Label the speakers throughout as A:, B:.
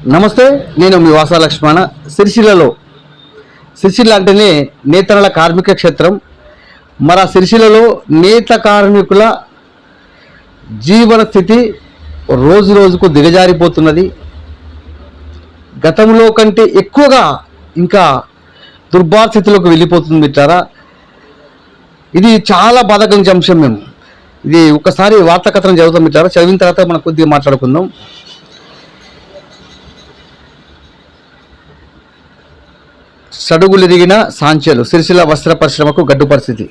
A: నమస్తే, నేను మీ వాసా లక్ష్మణ. సిరిసిల్ల అంటేనే నేతన్నల కార్మిక క్షేత్రం. మన సిరిసిల్లలో నేత కార్మికుల జీవన స్థితి రోజు రోజుకు దిగజారిపోతున్నది. గతంలో కంటే ఎక్కువగా ఇంకా దుర్భర స్థితిలోకి వెళ్ళిపోతుంది మిత్రారా. ఇది చాలా బాధాకరించే అంశం. మేము ఇది ఒకసారి వార్తా కథనం చదువుతాం మిత్రారా. చదివిన తర్వాత మనం కొద్దిగా మాట్లాడుకుందాం. సడుగులెదిగిన సాంచెలు సిరిసిల్ల వస్త్ర పరిశ్రమకు గడ్డు పరిస్థితి.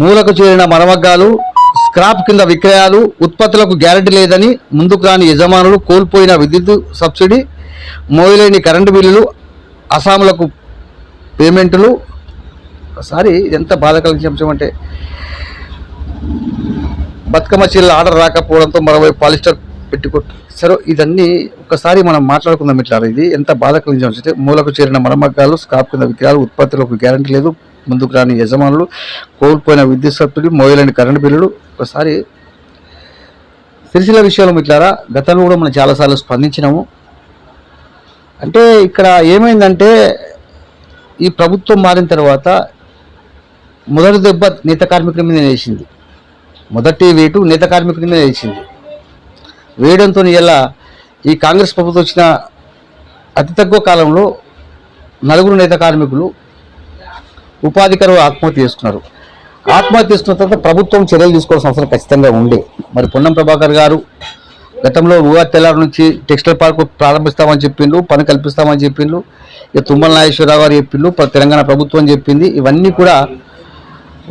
A: మూలకు చేరిన మరమగ్గాలు, స్క్రాప్ కింద విక్రయాలు, ఉత్పత్తులకు గ్యారెంటీ లేదని ముందుకు రాని యజమానులు, కోల్పోయిన విద్యుత్ సబ్సిడీ, మోయలేని కరెంటు బిల్లులు, అసాములకు పేమెంటులు. ఒకసారి ఎంత బాధ కలిగించే అంశం అంటే బతుకమ్మ చీరల ఆర్డర్ రాకపోవడంతో మరోవైపు పాలిస్టర్ పెట్టుకోట్టు. సరే, ఇదన్నీ ఒకసారి మనం మాట్లాడుకుందాం. ఇట్లా ఇది ఎంత బాధ కలిగించే మూలకు చేరిన మరమగ్గాలు, స్క్రాప్ కింద విక్రయాలు, ఉత్పత్తులకు గ్యారెంటీ లేదు, ముందుకు రాని యజమానులు, కోల్పోయిన విద్యుత్ సబ్సిడీ, మోయలేని కరెంటు బిల్లులు. ఒకసారి సిరిసిల్ల విషయంలో మిట్లారా గతంలో కూడా మనం చాలాసార్లు స్పందించినాము. అంటే ఇక్కడ ఏమైందంటే ఈ ప్రభుత్వం మారిన తర్వాత మొదటి దెబ్బ నేత కార్మికుల మీద వేసింది. మొదటి వేటు నేత కార్మికుల మీద వేసింది. వేయడంతో ఇలా ఈ కాంగ్రెస్ ప్రభుత్వం వచ్చిన అతి తక్కువ కాలంలో 4 నేత కార్మికులు ఉపాధి కరువు ఆత్మహత్య చేసుకున్నారు. ఆత్మహత్య చేసుకున్న తర్వాత ప్రభుత్వం చర్యలు తీసుకోవాల్సిన అవసరం ఖచ్చితంగా ఉంది. మరి పొన్నం ప్రభాకర్ గారు గతంలో ఉగాది తెల్లారి నుంచి టెక్స్టైల్ పార్క్ ప్రారంభిస్తామని చెప్పిండ్రు, పని కల్పిస్తామని చెప్పిండ్రు. ఇక తుమ్మల నాగేశ్వరరావు గారు చెప్పిండ్రు, తెలంగాణ ప్రభుత్వం చెప్పింది. ఇవన్నీ కూడా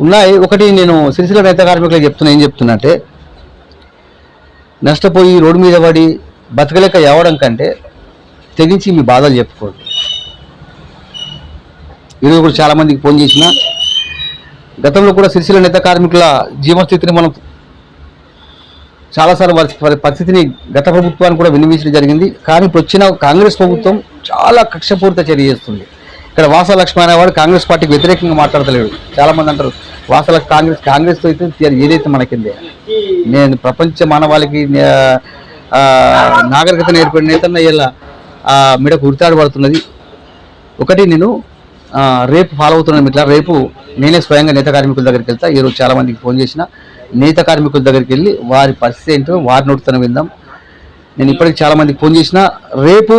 A: ఉన్నాయి. ఒకటి నేను సిరిసిల్ల నేత కార్మికులకు చెప్తున్నా, ఏం చెప్తున్నా అంటే నష్టపోయి రోడ్డు మీద పడి బతకలేక ఎవడం కంటే తెగించి మీ బాధలు చెప్పుకోండి. ఈరోజు కూడా చాలామందికి ఫోన్ చేసిన గతంలో కూడా సిరిసిల్ల నేత కార్మికుల జీవనస్థితిని మనం చాలాసార్లు వారి పరిస్థితిని గత ప్రభుత్వాన్ని కూడా వినిపించడం జరిగింది. కానీ ఇప్పుడు వచ్చిన కాంగ్రెస్ ప్రభుత్వం చాలా కక్షపూరిత చర్య చేస్తుంది. ఇక్కడ వాసా లక్ష్మణ అనేవాడు కాంగ్రెస్ పార్టీకి వ్యతిరేకంగా మాట్లాడతలేడు. చాలామంది అంటారు వాసా కాంగ్రెస్తో అయితే ఏదైతే మనకిందే. నేను ప్రపంచ మానవాళికి నాగరికత నేర్పడిన నేతన్న ఇలా మీడకు ఉరితాడు పడుతున్నది. ఒకటి నేను రేపు ఫాలో అవుతున్నాను ఇట్లా. రేపు నేనే స్వయంగా నేత కార్మికుల దగ్గరికి వెళ్తా. ఈరోజు చాలామందికి ఫోన్ చేసిన నేత కార్మికుల దగ్గరికి వెళ్ళి వారి పరిస్థితి ఏంటో వారి నోటితోనే విందాం. నేను ఇప్పటికి చాలామందికి ఫోన్ చేసిన. రేపు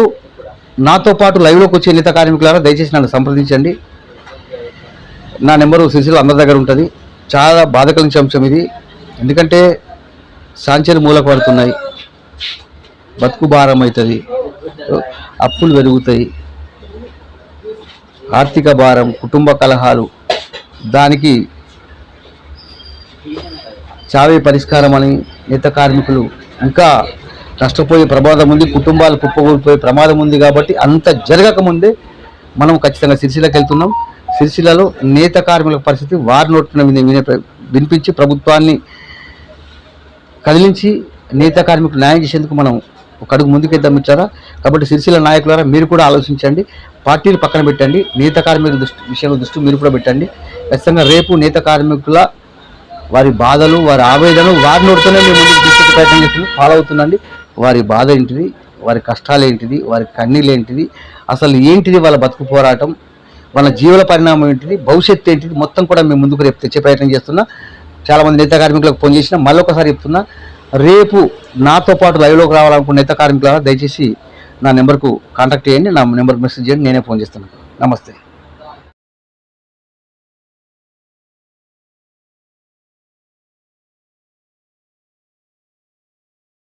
A: నాతో పాటు లైవ్లోకి వచ్చే నేత కార్మికులారా దయచేసి నన్ను సంప్రదించండి. నా నెంబరు సిరిసిల్ల అందరి దగ్గర ఉంటుంది. చాలా బాధ కలిగించే అంశం ఇది. ఎందుకంటే సాంచెలు మూలకు పడుతున్నాయి, బతుకు భారం అవుతుంది, అప్పులు పెరుగుతాయి, ఆర్థిక భారం, కుటుంబ కలహాలు, దానికి చావే పరిష్కారం అని నేత కార్మికులు ఇంకా నష్టపోయే ప్రమాదం ఉంది, కుటుంబాలు కుప్పకూలిపోయే ప్రమాదం ఉంది. కాబట్టి అంత జరగకముందే మనం ఖచ్చితంగా సిరిసిల్లకి వెళ్తున్నాం. సిరిసిల్లలో నేత కార్మికుల పరిస్థితి వారి నోటిన వినిపించి ప్రభుత్వాన్ని కదిలించి నేత కార్మికులు న్యాయం చేసేందుకు మనం ఒక అడుగు ముందుకెళ్తాం ఇచ్చారా. కాబట్టి సిరిసిల్ల నాయకులారా మీరు కూడా ఆలోచించండి, పార్టీలు పక్కన పెట్టండి, నేత కార్మికుల విషయంలో దృష్టి మీరు కూడా పెట్టండి. ఖచ్చితంగా రేపు నేత కార్మికుల వారి బాధలు, వారి ఆవేదనలు వారి నోటితోనే మేము ముందుకు తీసుకొచ్చే ప్రయత్నం చేస్తున్నాం. ఫాలో అవుతుందండి. వారి బాధ ఏంటిది, వారి కష్టాలు ఏంటిది, వారి కన్నీళ్ళు ఏంటిది, అసలు ఏంటిది వాళ్ళ బతుకు పోరాటం, వాళ్ళ జీవన పరిణామం ఏంటిది, భవిష్యత్తు ఏంటిది, మొత్తం కూడా మేము ముందుకు రేపు తెచ్చే ప్రయత్నం చేస్తున్నా. చాలామంది నేత కార్మికులకు ఫోన్ చేసినా. మళ్ళీ ఒకసారి చెప్తున్నా, రేపు నాతో పాటు లైవ్లోకి రావాలనుకున్న నేత కార్మికుల దయచేసి నా నెంబర్కు కాంటాక్ట్ చేయండి, నా నెంబర్కి మెసేజ్ చేయండి, నేనే ఫోన్ చేస్తున్నాను. నమస్తే.